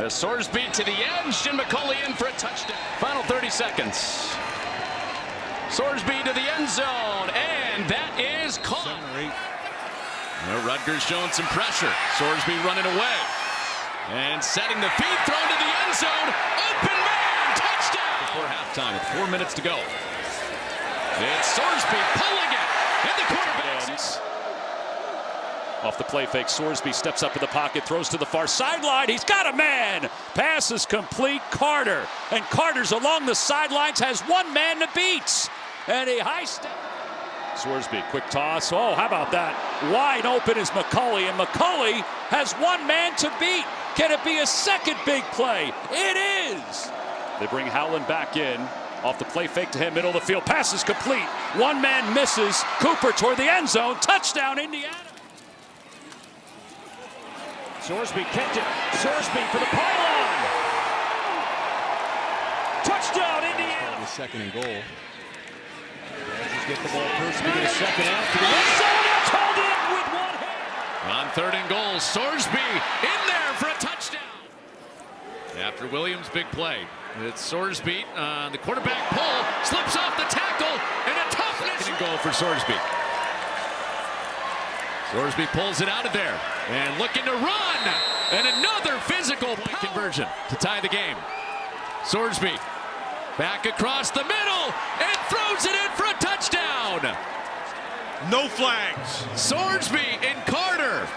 Sorsby to the edge, and McCulley in for a touchdown. Final 30 seconds. Sorsby to the end zone, and that is caught. Rutgers showing some pressure. Sorsby running away. And setting the feet, thrown to the end zone. Open man, touchdown! Before halftime with 4 minutes to go. It's Sorsby pulling it, and the quarterback. Off the play fake, Sorsby steps up in the pocket, throws to the far sideline. He's got a man. Pass is complete. Carter. And Carter's along the sidelines, has one man to beat. And a high step. Sorsby, quick toss. Oh, how about that? Wide open is McCulley, and McCulley has one man to beat. Can it be a second big play? It is. They bring Howland back in. Off the play fake to him, middle of the field. Pass is complete. One man misses. Cooper toward the end zone. Touchdown, Indiana. Sorsby kicked it. Sorsby for the pylon. Touchdown, Indiana. The second and goal. Just get the ball first. We get a second out to the end zone. It's hauled in with one hand. On third and goal, Sorsby in there for a touchdown. After Williams' big play, it's Sorsby. The quarterback pull, slips off the tackle, and a toughness. Second and goal for Sorsby. Sorsby pulls it out of there and looking to run, and another physical point conversion to tie the game. Sorsby back across the middle and throws it in for a touchdown. No flags. Sorsby and Carter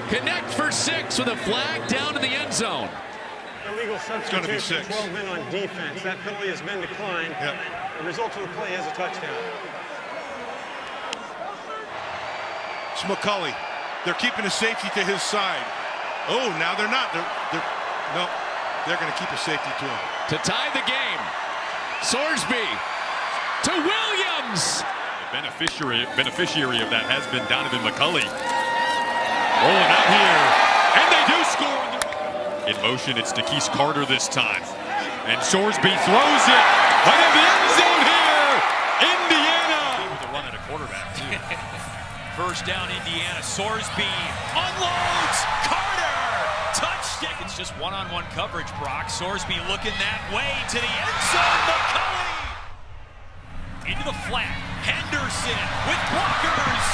connect for 6 with a flag down to the end zone. Illegal substitution, 12 men on defense. That penalty has been declined. Yep. The result of the play is a touchdown. It's McCulley. They're keeping a safety to his side. Oh, now they're not. They're going to keep a safety to him. To tie the game, Sorsby to Williams. The beneficiary of that has been Donovan McCulley. Rolling out here, and they do score. In motion, it's Takis Carter this time. And Sorsby throws it right in the end zone here. Indiana. With a run at a quarterback, too. First down, Indiana. Sorsby unloads. Carter. Touchdown. It's just one-on-one coverage, Brock. Sorsby looking that way to the end zone. McCulley. Into the flat. Henderson with blockers.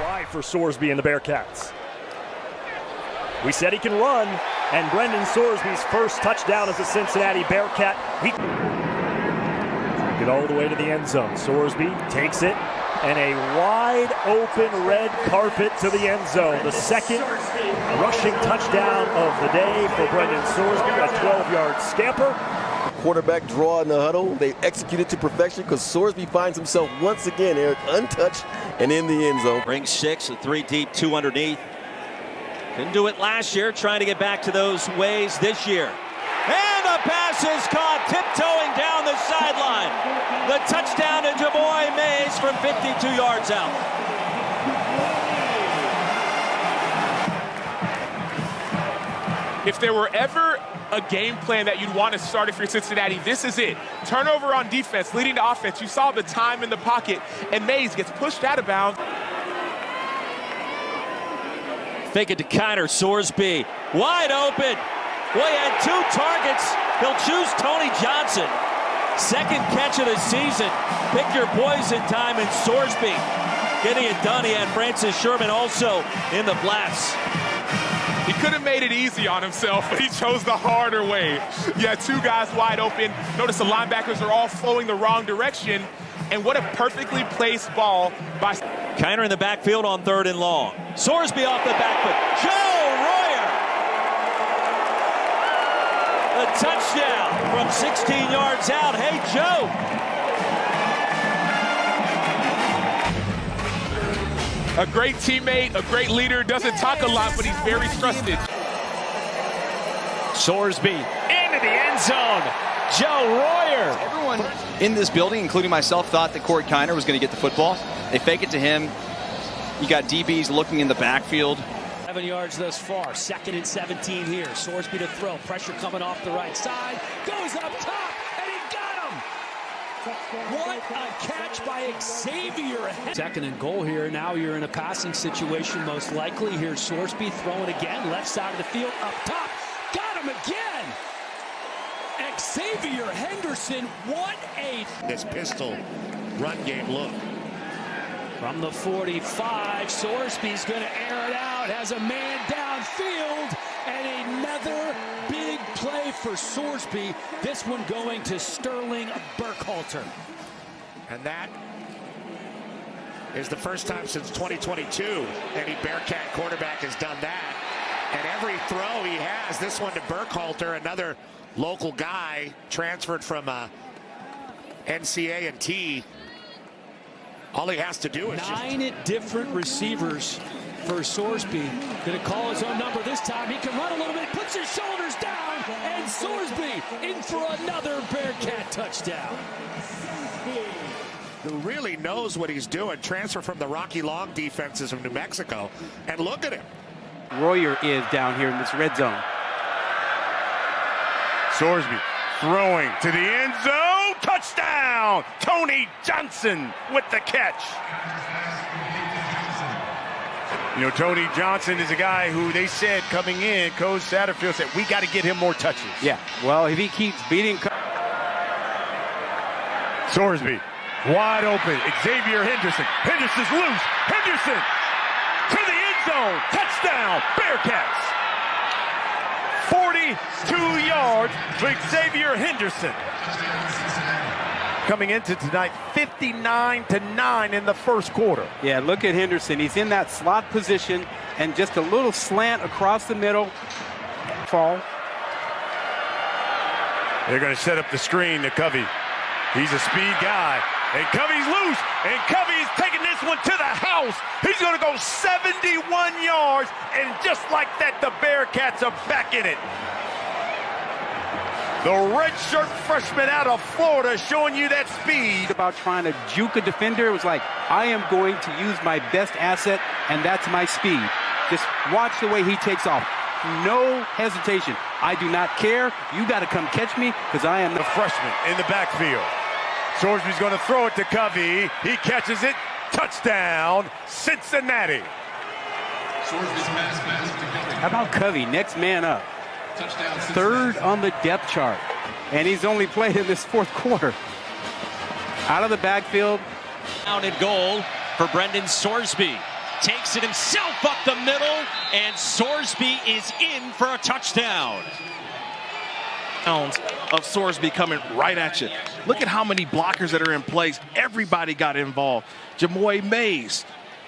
Wide for Sorsby and the Bearcats. We said he can run, and Brendan Sorsby's first touchdown as a Cincinnati Bearcat. He get all the way to the end zone. Sorsby takes it, and a wide open red carpet to the end zone. The second rushing touchdown of the day for Brendan Sorsby, a 12-yard scamper. Quarterback draw in the huddle. They executed to perfection because Sorsby finds himself once again, Eric, untouched and in the end zone. Bring 6, a 3 deep, 2 underneath. Couldn't do it last year, trying to get back to those ways this year. And the pass is caught, tiptoeing down the sideline. The touchdown to Javoy Mays from 52 yards out. If there were ever a game plan that you'd want to start if you're Cincinnati, this is it. Turnover on defense, leading to offense. You saw the time in the pocket, and Mays gets pushed out of bounds. Fake it to Kiner, Sorsby, wide open. Well, he had 2 targets. He'll choose Tony Johnson. Second catch of the season. Pick your poison time, and Sorsby getting it done. He had Francis Sherman also in the flats. He could have made it easy on himself, but he chose the harder way. You had 2 guys wide open. Notice the linebackers are all flowing the wrong direction. And what a perfectly placed ball by Kiner in the backfield on 3rd and long. Sorsby off the back foot. Joe Royer. A touchdown from 16 yards out. Hey, Joe. A great teammate, a great leader, doesn't talk a lot, but he's very trusted. Sorsby into the end zone. Joe Royer. Everyone in this building, including myself, thought that Corey Kiner was going to get the football. They fake it to him. You got DBs looking in the backfield. 7 yards thus far. 2nd and 17 here. Sorsby to throw. Pressure coming off the right side. Goes up top, and he got him. What a catch by Xavier. 2nd and goal here. Now you're in a passing situation most likely. Here's Sorsby throwing again. Left side of the field, up top. him again. Xavier Henderson, what a... This pistol run game look. From the 45, Sorsby's going to air it out, has a man downfield, and another big play for Sorsby. This one going to Sterling Burkhalter. And that is the first time since 2022 any Bearcat quarterback has done that. And every throw he has, this one to Burkhalter, another local guy transferred from NCA&T. All he has to do is 9 different receivers for Sorsby. Going to call his own number this time. He can run a little bit, puts his shoulders down, and Sorsby in for another Bearcat touchdown. who really knows what he's doing. Transfer from the Rocky Long defenses of New Mexico. And look at him. Royer is down here in this red zone. Sorsby throwing to the end zone. Touchdown! Tony Johnson with the catch. You know, Tony Johnson is a guy who they said coming in, Coach Satterfield said, we got to get him more touches. Yeah, well, if he keeps beating... Sorsby, wide open. Xavier Henderson. Henderson's loose. Henderson to the end zone. Touchdown, Bearcats. 42 yards for Xavier Henderson. Coming into tonight, 59-9 in the first quarter. Yeah, look at Henderson. He's in that slot position and just a little slant across the middle. Fall. They're going to set up the screen to Covey. He's a speed guy. And Covey's loose. And Covey's taking this one to the house. He's going to go 71 yards. And just like that, the Bearcats are back in it. The redshirt freshman out of Florida showing you that speed. About trying to juke a defender, it was like, I am going to use my best asset, and that's my speed. Just watch the way he takes off. No hesitation. I do not care. You got to come catch me because I am the freshman in the backfield. Sorsby's going to throw it to Covey. He catches it. Touchdown, Cincinnati. How about Covey? Next man up. Third on the depth chart. And he's only played in this fourth quarter. Out of the backfield. Down and goal for Brendan Sorsby. Takes it himself up the middle, and Sorsby is in for a touchdown. Of Sorsby coming right at you. Look at how many blockers that are in place. Everybody got involved. Jamoy Mays,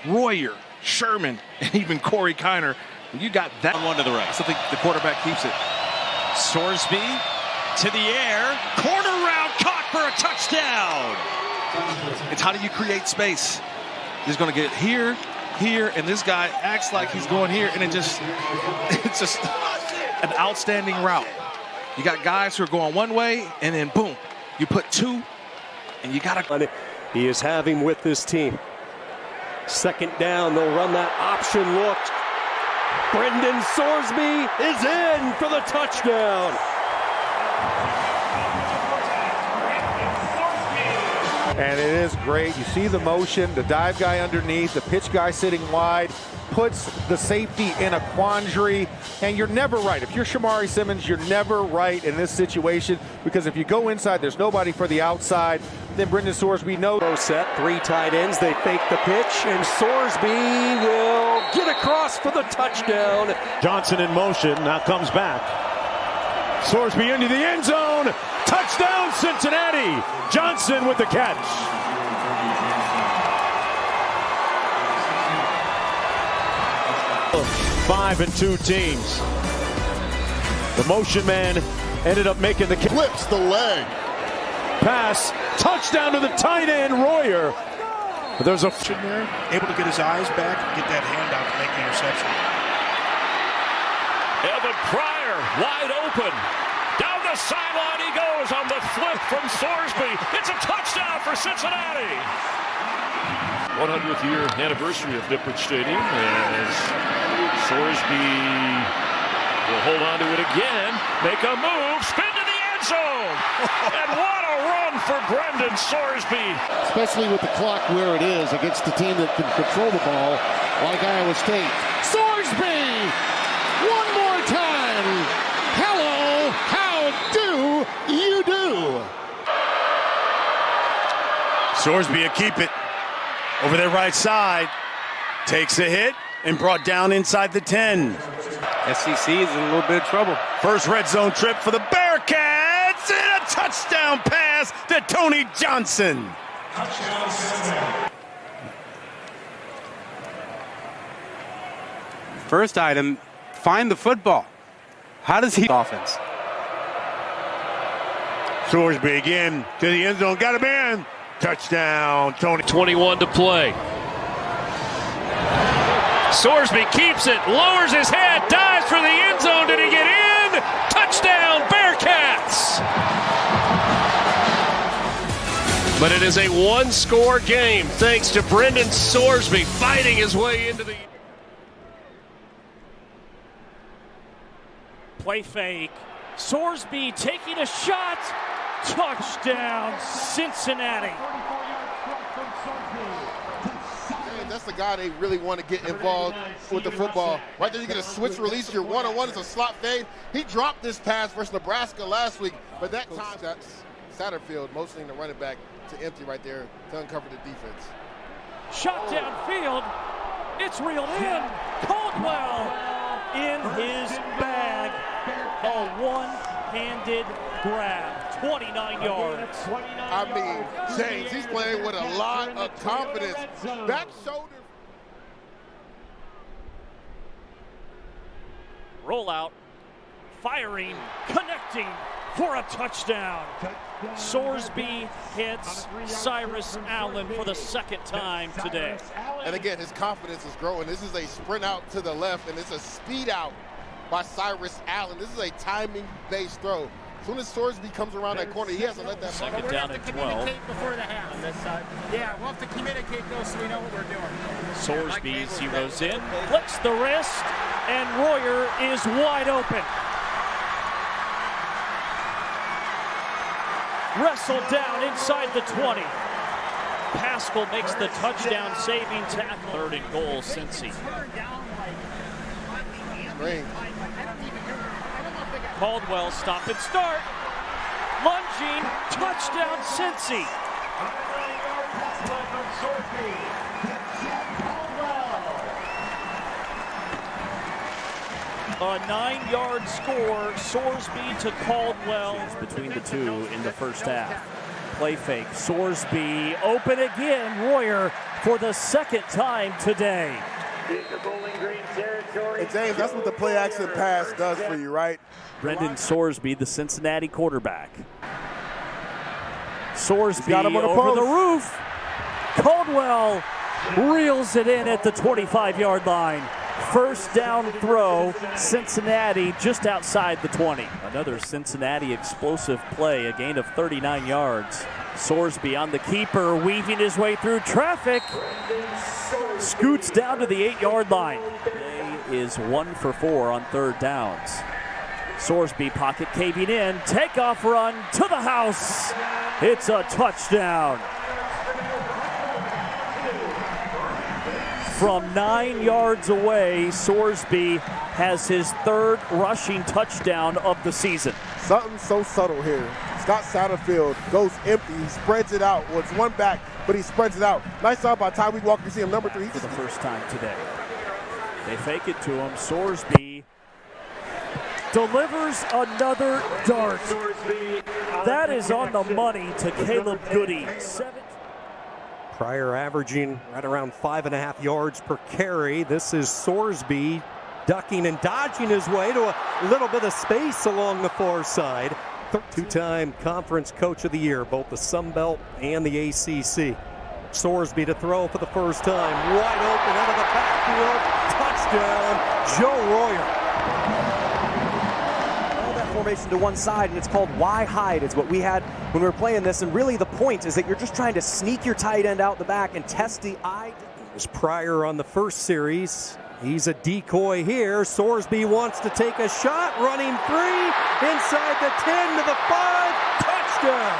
Royer, Sherman, and even Corey Kiner. You got that one to the right. So I think the quarterback keeps it. Sorsby to the air. Corner route caught for a touchdown. It's how do you create space? He's going to get here, here, and this guy acts like he's going here, and it's just an outstanding route. You got guys who are going one way, and then boom, you put two, and you got to. He is having with this team. Second down, they'll run that option look. Brendan Sorsby is in for the touchdown. And it is great. You see the motion, the dive guy underneath, the pitch guy sitting wide, puts the safety in a quandary, and you're never right. If you're Shamari Simmons, you're never right in this situation, because if you go inside, there's nobody for the outside. Then Brendan Sorsby knows. Set, 3 tight ends, they fake the pitch, and Sorsby will get across for the touchdown. Johnson in motion, now comes back. Sorsby into the end zone. Touchdown, Cincinnati. Johnson with the catch. Five and 2 teams. The motion man ended up making the flips the leg. Pass, touchdown to the tight end, Royer. There's a there, able to get his eyes back, get that hand out to make the interception. Evan Pryor wide open. Down the sideline he goes on the flip from Sorsby. It's a touchdown for Cincinnati. 100th year anniversary of Nippert Stadium as Sorsby will hold on to it again, make a move, spin to the end zone. And what a run for Brendan Sorsby. Especially with the clock where it is against the team that can control the ball like Iowa State. Sorsby! One more time! Hello! You do. Sorsby will keep it over their right side. Takes a hit and brought down inside the 10. SEC is in a little bit of trouble. First red zone trip for the Bearcats, and a touchdown pass to Tony Johnson. First item, find the football. How does he offense? Sorsby again to the end zone, got him in. Touchdown, Tony. 21 to play. Sorsby keeps it, lowers his head, dives for the end zone. Did he get in? Touchdown, Bearcats! But it is a one-score game thanks to Brendan Sorsby fighting his way into the... Play fake. Sorsby taking a shot. Touchdown, Cincinnati. That's the guy they really want to get involved with the football. Right there, you get a switch release. Your one-on-one is a slot fade. He dropped this pass versus Nebraska last week, but that time that's Satterfield motioning the running back to empty right there to uncover the defense. Shot downfield. It's reeled in. Caldwell in his bag. A one-handed grab. 29 yards. I mean, James, he's playing with a lot of confidence. Back shoulder. Rollout. Firing. Connecting for a touchdown. Sorsby hits Cyrus Allen for the second time today. And again, his confidence is growing. This is a sprint out to the left, and it's a speed out by Cyrus Allen. This is a timing-based throw. As soon as Sorsby comes around that corner, he hasn't let that. Second down and 12. Before the half on this side. Yeah, we'll have to communicate those so we know what we're doing. Sorsby zeroes in, flicks the wrist, and Royer is wide open. Wrestled down inside the 20. Pascal makes the touchdown saving tackle. Third and goal, Cincy. Caldwell stop and start. Lunging, touchdown Cincy. A 9-yard score, Sorsby to Caldwell. Between the two in the first half. Play fake, Sorsby open again. Royer for the second time today. Hey, James, that's what the play action pass does for you, right? Brendan Sorsby, the Cincinnati quarterback. Sorsby got him on over the roof. Caldwell reels it in at the 25-yard line. First down throw, Cincinnati just outside the 20. Another Cincinnati explosive play, a gain of 39 yards. Sorsby on the keeper, weaving his way through traffic. Scoots down to the 8-yard line. Today is 1 for 4 on third downs. Sorsby pocket caving in, takeoff run to the house. It's a touchdown. From 9 yards away, Sorsby has his third rushing touchdown of the season. Something so subtle here. Scott Satterfield goes empty. He spreads it out. Well, it's one back, but he spreads it out. Nice job by Tyreek Walker. You see him number 3. For the first time today. They fake it to him. Sorsby delivers another dart. That is on the money to Caleb Goody. Pryor averaging right around 5.5 yards per carry. This is Sorsby ducking and dodging his way to a little bit of space along the far side. Two-time conference coach of the year, both the Sun Belt and the ACC. Sorsby to throw for the first time. Wide open out of the backfield. Touchdown, Joe Royer. Formation to one side, and it's called why hide. It's what we had when we were playing this, and really the point is that you're just trying to sneak your tight end out the back and test the eye. It was Pryor on the first series. He's a decoy here. Sorsby wants to take a shot, running free inside the 10 to the 5. Touchdown!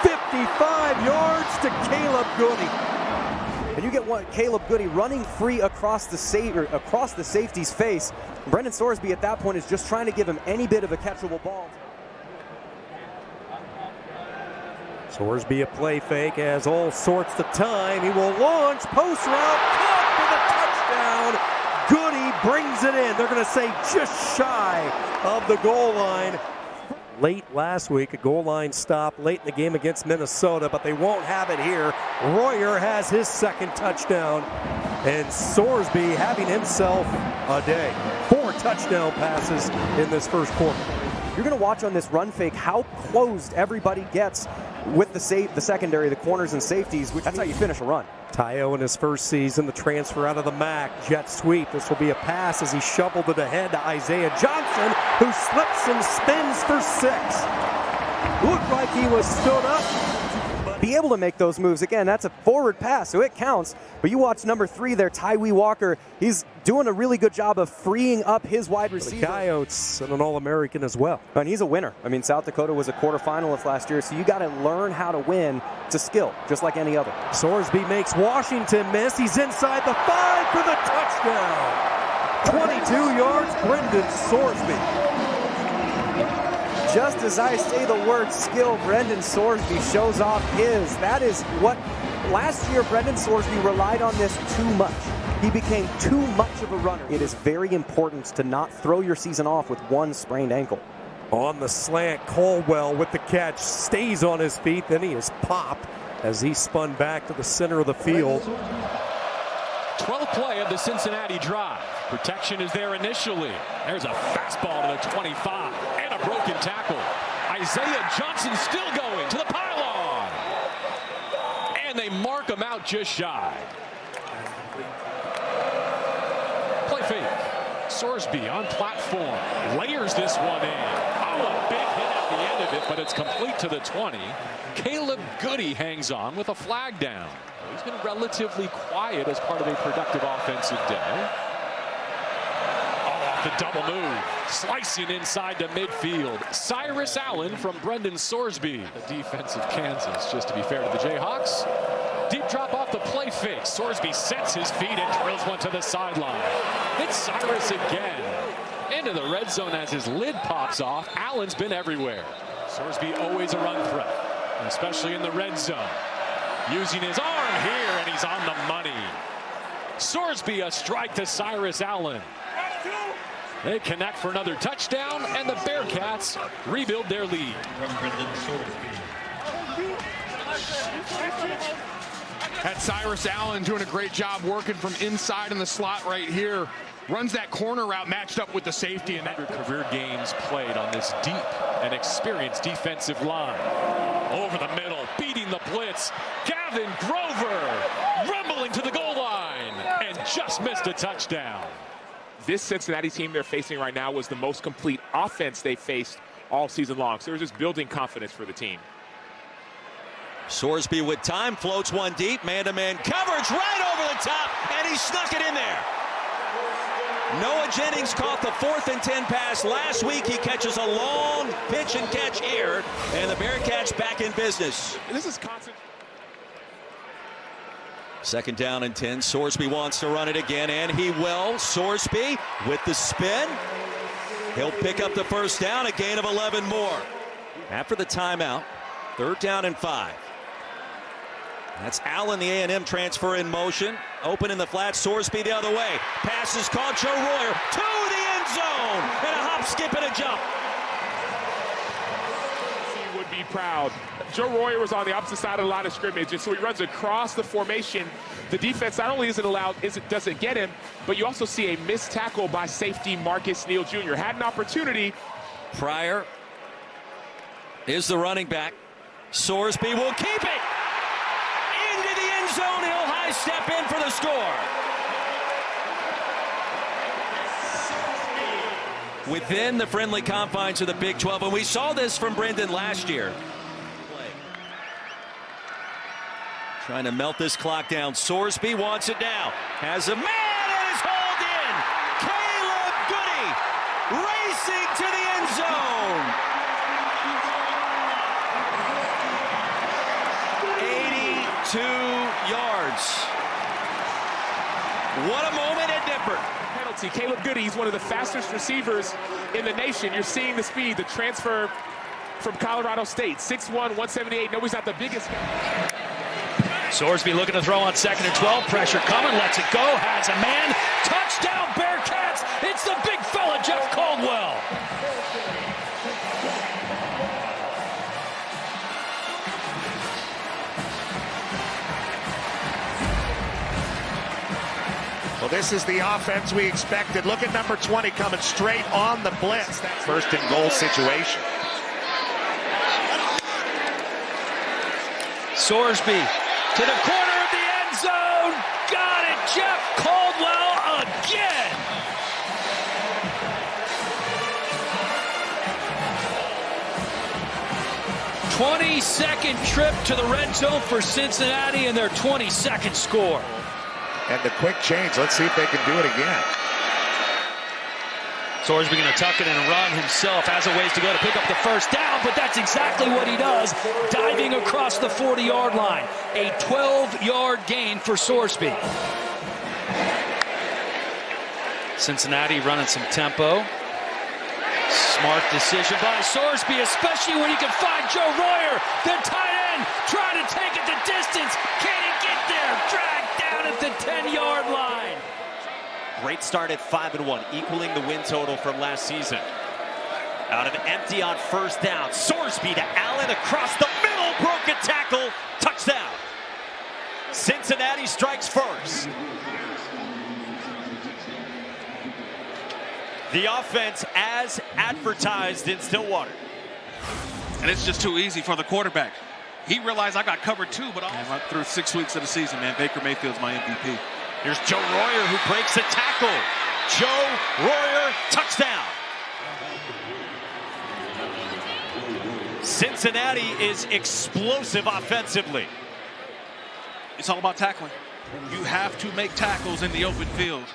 55 yards to Caleb Goody. And you get one, Caleb Goody running free across the safety's face. Brendan Sorsby at that point is just trying to give him any bit of a catchable ball. Sorsby a play fake, has all sorts of time. He will launch, post route, caught for the touchdown. Goody brings it in. They're going to say just shy of the goal line. Late last week, a goal line stop late in the game against Minnesota, but they won't have it here. Royer has his second touchdown, and Sorsby having himself a day. 4 touchdown passes in this first quarter. You're going to watch on this run fake how closed everybody gets with the secondary, the corners and safeties, which that's how you finish a run. Tayo in his first season, the transfer out of the MAC, jet sweep. This will be a pass as he shoveled it ahead to Isaiah Johnson, who slips and spins for 6. Looked like he was stood up. Be able to make those moves. Again, that's a forward pass, so it counts. But you watch number 3 there, Tyree Walker. He's doing a really good job of freeing up his wide receiver. The Coyotes and an All-American as well. And he's a winner. I mean, South Dakota was a quarterfinalist last year, so you got to learn how to win. It's a skill, just like any other. Sorsby makes Washington miss. He's inside the 5 for the touchdown. 22 yards, Brendan Sorsby. Just as I say the word skill, Brendan Sorsby shows off his. That is what last year Brendan Sorsby relied on this too much. He became too much of a runner. It is very important to not throw your season off with one sprained ankle. On the slant, Caldwell with the catch, stays on his feet, then he is popped as he spun back to the center of the field. 12th play of the Cincinnati drive. Protection is there initially. There's a fastball to the 25 and a broken tackle. Isaiah Johnson still going to the pylon. And they mark him out just shy. Play fake. Sorsby on platform. Layers this one in. Oh, a big hit at the end of it, but it's complete to the 20. Caleb Goody hangs on with a flag down. He's been relatively quiet as part of a productive offensive day. Oh, off the double move. Slicing inside to midfield. Cyrus Allen from Brendan Sorsby. The defense of Kansas, just to be fair to the Jayhawks. Deep drop off the play fake. Sorsby sets his feet and drills one to the sideline. It's Cyrus again. Into the red zone as his lid pops off. Allen's been everywhere. Sorsby always a run threat, especially in the red zone. Using his arm here, and he's on the money. Sorsby a strike to Cyrus Allen. They connect for another touchdown, and the Bearcats rebuild their lead. That's Cyrus Allen doing a great job working from inside in the slot right here. Runs that corner route matched up with the safety. And that career games played on this deep and experienced defensive line. Over the middle, beating the blitz. Gavin Grover rumbling to the goal line and just missed a touchdown. This Cincinnati team they're facing right now was the most complete offense they faced all season long. So there's just building confidence for the team. Sorsby with time, floats one deep, man-to-man coverage right over the top, and he snuck it in there. Noah Jennings caught the 4th and 10 pass last week. He catches a long pitch and catch here, and the Bearcats back in business. This is constant. 2nd down and 10. Sorsby wants to run it again, and he will. Sorsby with the spin. He'll pick up the 1st down, a gain of 11 more. After the timeout, 3rd down and 5. That's Allen, the A&M transfer in motion. Open in the flat, Sorsby the other way. Pass is called, Joe Royer to the end zone. And a hop, skip, and a jump. He would be proud. Joe Royer was on the opposite side of the line of scrimmage, and so he runs across the formation. The defense not only doesn't get him, but you also see a missed tackle by safety Marcus Neal Jr. Had an opportunity. Pryor is the running back. Sorsby will keep it. Into the end zone, he'll high step in for the score. Within the friendly confines of the Big 12, and we saw this from Brendan last year. Trying to melt this clock down. Sorsby wants it now. Has a man and is hauled in. Caleb Goody racing to the end zone. 82 yards. What a moment at Nippert. Penalty. Caleb Goody, he's one of the fastest receivers in the nation. You're seeing the speed, the transfer from Colorado State. 6'1", 178. No, he's not the biggest guy. Sorsby looking to throw on 2nd and 12. Pressure coming, lets it go, has a man. Touchdown, Bearcats! It's the big fella, Jeff Caldwell. Well, this is the offense we expected. Look at number 20 coming straight on the blitz. That's first and goal situation. Sorsby to the corner of the end zone. Got it, Jeff Caldwell again. "20-second trip to the red zone for Cincinnati and their 22nd score." And the quick change. Let's see if they can do it again. Sorsby going to tuck it and run himself. Has a ways to go to pick up the first down, but that's exactly what he does, diving across the 40-yard line. A 12-yard gain for Sorsby. Cincinnati running some tempo. Smart decision by Sorsby, especially when you can find Joe Royer, the tight end, trying to take it the distance. Can he get there? Dragged down at the 10-yard line. Great start at 5-1, equaling the win total from last season. Out of empty on first down. Sorsby to Allen across the middle. Broken tackle. Touchdown. Cincinnati strikes first. The offense as advertised in Stillwater. And it's just too easy for the quarterback. He realized I got covered too, but I'm through 6 weeks of the season, man. Baker Mayfield's my MVP. Here's Joe Royer who breaks a tackle. Joe Royer, touchdown. Cincinnati is explosive offensively. It's all about tackling. You have to make tackles in the open field.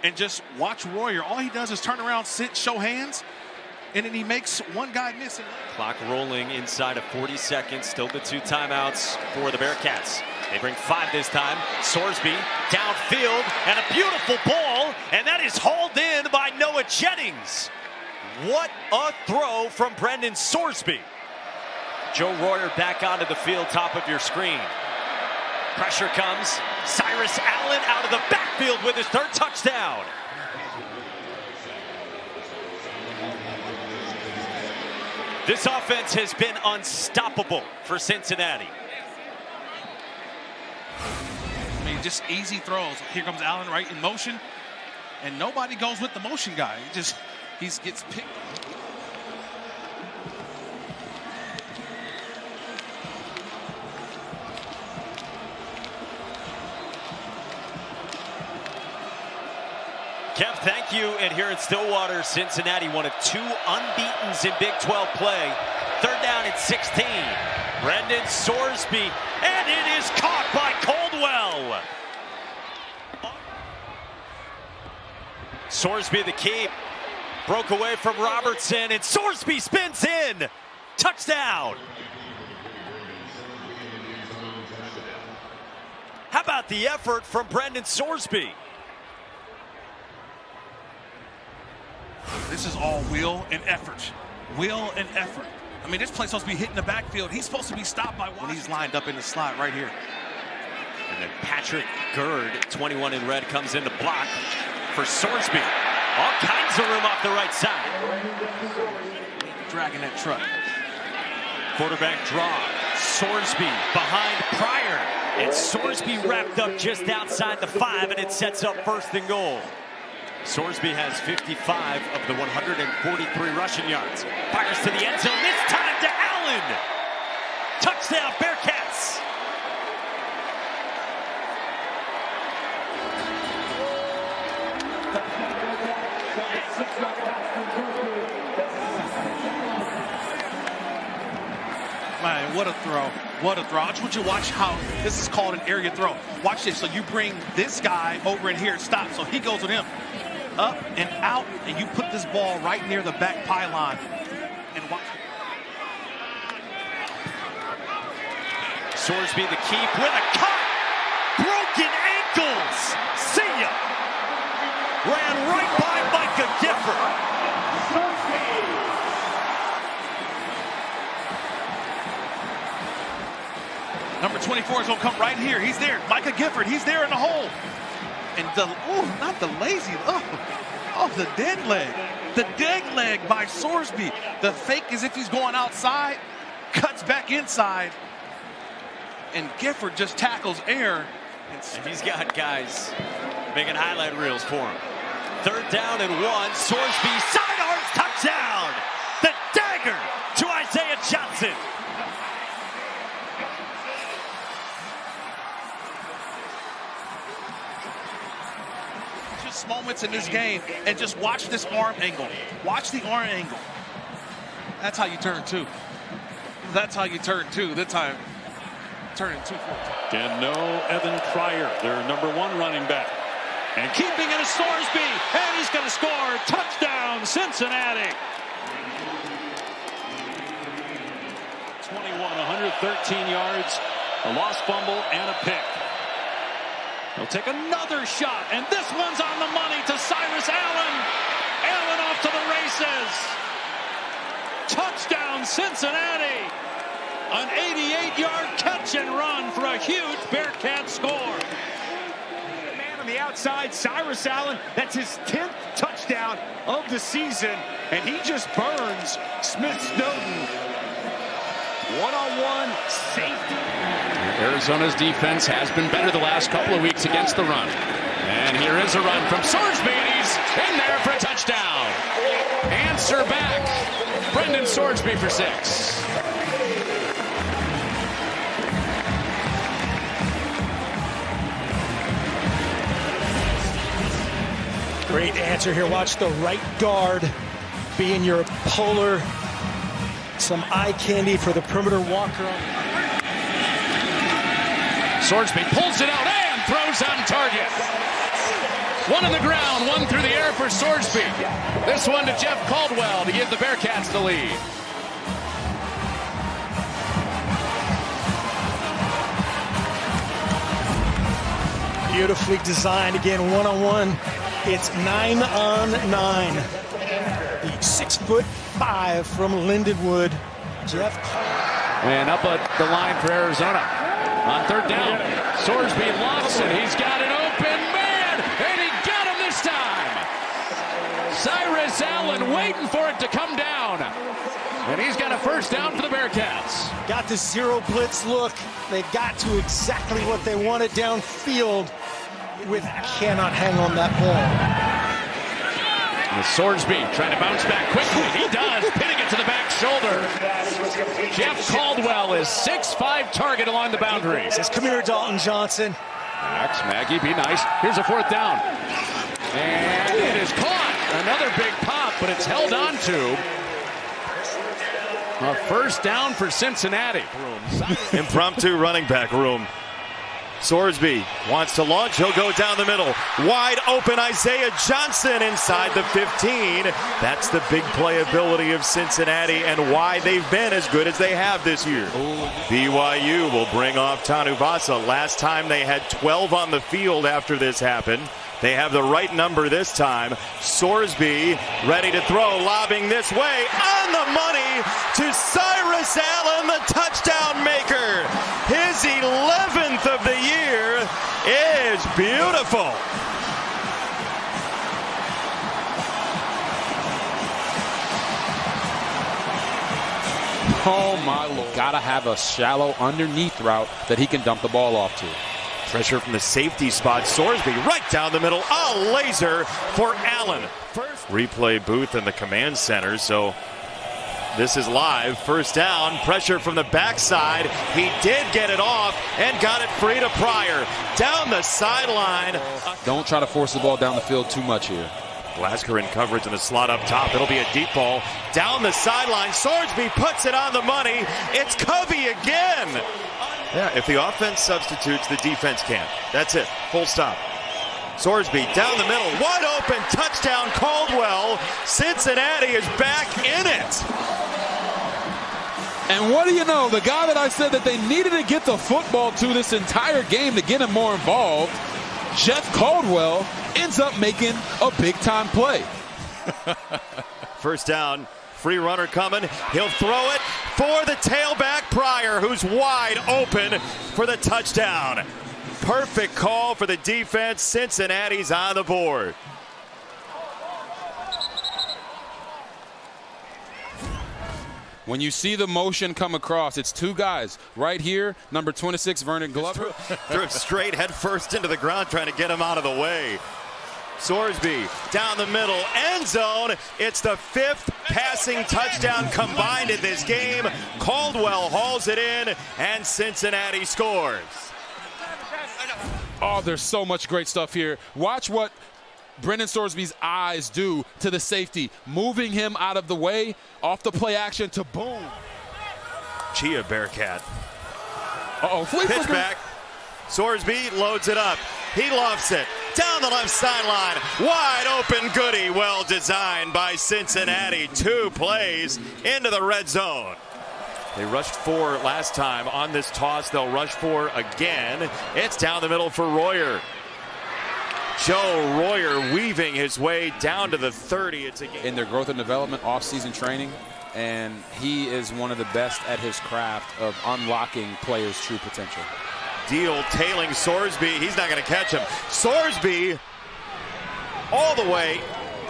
And just watch Royer. All he does is turn around, sit, show hands, and then he makes one guy miss. Clock rolling inside of 40 seconds. Still the 2 timeouts for the Bearcats. They bring 5 this time. Sorsby downfield and a beautiful ball, and that is hauled in by Noah Jennings. What a throw from Brendan Sorsby. Joe Royer back onto the field, top of your screen. Pressure comes. Cyrus Allen out of the backfield with his 3rd touchdown. This offense has been unstoppable for Cincinnati. I mean, just easy throws. Here comes Allen right in motion, and nobody goes with the motion guy. He gets picked. Kev, thank you. And here at Stillwater, Cincinnati, one of 2 unbeatens in Big 12 play. 3rd down and 16. Brendan Sorsby, and it is caught by Caldwell. Sorsby the keep. Broke away from Robertson, and Sorsby spins in. Touchdown. How about the effort from Brendan Sorsby? This is all will and effort. Will and effort. I mean, this play's supposed to be hitting the backfield. He's supposed to be stopped by Washington. When he's lined up in the slot right here. And then Patrick Gerd, 21 in red, comes in to block for Sorsby. All kinds of room off the right side. Dragging that truck. Quarterback draw. Sorsby behind Pryor. And Sorsby wrapped up just outside the 5, and it sets up 1st and goal. Sorsby has 55 of the 143 rushing yards. Fires to the end zone, this time to Allen. Touchdown, Bearcats. Man, what a throw. What a throw. I just want you to watch how this is called an area throw. Watch this. So you bring this guy over in here, stop. So he goes with him. Up and out, and you put this ball right near the back pylon. And watch. Sorsby the keep with a cut. Broken ankles. See ya. Ran right by Micah Gifford. for is going to come right here. He's there. Micah Gifford, he's there in the hole. And not the lazy, the dead leg. The dead leg by Sorsby. The fake as if he's going outside, cuts back inside. And Gifford just tackles air. And he's got guys making highlight reels for him. 3rd down and 1. Sorsby sidearms touchdown. The dagger to Isaiah Johnson. Just moments in this game, and just watch this arm angle. Watch the arm angle. That's how you turn 2. That's how you turn 2. This time, turning 2 4. And no Evan Pryor, their number 1 running back. And keeping it is Sorsby, and he's going to score. Touchdown, Cincinnati. 21, 113 yards, a lost fumble, and a pick. He'll take another shot, and this one's on the money to Cyrus Allen. Allen off to the races. Touchdown, Cincinnati. An 88-yard catch and run for a huge Bearcat score. Man on the outside, Cyrus Allen, that's his 10th touchdown of the season, and he just burns Smith Snowden. One-on-one safety. Arizona's defense has been better the last couple of weeks against the run. And here is a run from Sorsby, and he's in there for a touchdown. Answer back. Brendan Sorsby for 6. Great answer here. Watch the right guard being your polar. Some eye candy for the perimeter walker. Sorsby pulls it out and throws on target. 1 on the ground, 1 through the air for Sorsby. This one to Jeff Caldwell to give the Bearcats the lead. Beautifully designed again, 1-on-1. It's 9 on 9. The 6'5" from Lindenwood, Jeff. And up at the line for Arizona. On 3rd down, Sorsby lofts it. He's got an open man, and he got him this time. Cyrus Allen waiting for it to come down. And he's got a 1st down for the Bearcats. Got the zero blitz look. They got to exactly what they wanted downfield. Cannot hang on that ball. Sorsby trying to bounce back quickly. He does, pinning it to the back shoulder. Jeff Caldwell is 6'5" target along the boundary. Says, come here, Dalton Johnson. Max Maggie, be nice. Here's a 4th down. And it is caught. Another big pop, but it's held on to. A 1st down for Cincinnati. Impromptu running back room. Sorsby wants to launch. He'll go down the middle. Wide open Isaiah Johnson inside the 15. That's the big playability of Cincinnati and why they've been as good as they have this year. BYU will bring off Tanuvasa. Last time they had 12 on the field after this happened. They have the right number this time. Sorsby ready to throw, lobbing this way. On the money to Cyrus Allen, the touchdown maker. His 11th of the year is beautiful. Oh, my Lord. Gotta have a shallow underneath route that he can dump the ball off to. Pressure from the safety spot. Sorsby right down the middle. A laser for Allen. First replay booth in the command center. So this is live. 1st down. Pressure from the backside. He did get it off and got it free to Pryor. Down the sideline. Don't try to force the ball down the field too much here. Glasgow in coverage in the slot up top. It'll be a deep ball. Down the sideline. Sorsby puts it on the money. It's Covey again. Yeah, if the offense substitutes, the defense can't. That's it. Full stop. Sorsby down the middle. Wide open. Touchdown Caldwell. Cincinnati is back in it. And what do you know? The guy that I said that they needed to get the football to this entire game to get him more involved, Jeff Caldwell, ends up making a big-time play. 1st down. Free runner coming. He'll throw it. for the tailback Pryor, who's wide open for the touchdown. Perfect call for the defense. Cincinnati's on the board. When you see the motion come across, it's two guys right here. Number 26, Vernon Glover. Threw it straight head first into the ground, trying to get him out of the way. Sorsby down the middle, end zone. It's the 5th passing touchdown combined in this game. Caldwell hauls it in, and Cincinnati scores. Oh, there's so much great stuff here. Watch what Brendan Sorsby's eyes do to the safety, moving him out of the way, off the play action to boom. Chia Bearcat. Pitch back. Sorsby loads it up. He lofts it down the left sideline. Wide open goodie. Well designed by Cincinnati. 2 plays into the red zone. They rushed 4 last time. On this toss, they'll rush 4 again. It's down the middle for Royer. Joe Royer weaving his way down to the 30. It's a game. In their growth and development, off-season training, and he is one of the best at his craft of unlocking players' true potential. Deal tailing Sorsby. He's not going to catch him. Sorsby all the way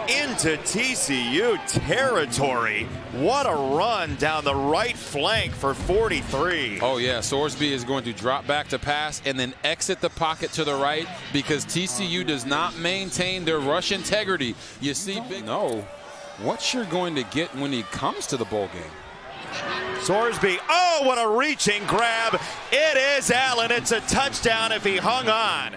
into TCU territory. What a run down the right flank for 43. Oh yeah, Sorsby is going to drop back to pass and then exit the pocket to the right because TCU does not maintain their rush integrity. You see, what you're going to get when he comes to the bowl game. Sorsby, oh, what a reaching grab. It is Allen. It's a touchdown if he hung on.